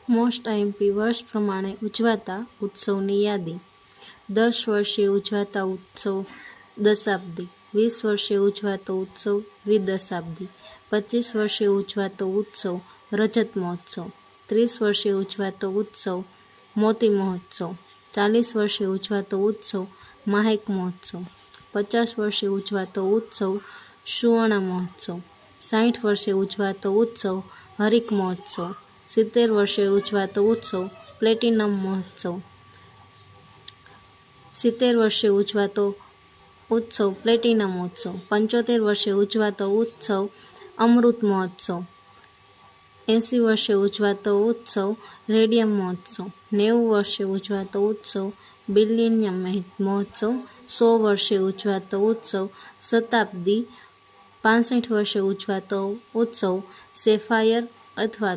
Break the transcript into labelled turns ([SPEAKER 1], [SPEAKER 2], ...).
[SPEAKER 1] Most IMP વર્ષ પ્રમાણે ઉજવાતા ઉત્સવની યાદી. 10 વર્ષે ઉજવાતા ઉત્સવ દશાબ્દી, 20 વર્ષે ઉજવાતો ઉત્સવ દ્વિદશાબ્દી, 25 વર્ષે ઉજવાતો ઉત્સવ રજત મહોત્સવ, 30 વર્ષે ઉજવાતો ઉત્સવ મોતી મહોત્સવ, 40 વર્ષે ઉજવાતો ઉત્સવ માહેક મહોત્સવ, 50 વર્ષે ઉજવાતો ઉત્સવ સુવર્ણ મહોત્સવ, 60 વર્ષે ઉજવાતો ઉત્સવ હરિક મહોત્સવ, 70 વર્ષે ઉજવાતો ઉત્સવ પ્લેટિનમ મહોત્સવ, 70 વર્ષે ઉજવાતો ઉત્સવ પ્લેટિનમ ઉત્સવ, 75 વર્ષે ઉજવાતો ઉત્સવ અમૃત મહોત્સવ, 80 વર્ષે ઉજવાતો ઉત્સવ રેડિયમ મહોત્સવ, 90 વર્ષે ઉજવાતો ઉત્સવ બિલિયનિયમ મહોત્સવ, 100 વર્ષે ઉજવાતો ઉત્સવ શતાબ્દી, 65 વર્ષે ઉજવાતો ઉત્સવ સેફાયર અથવા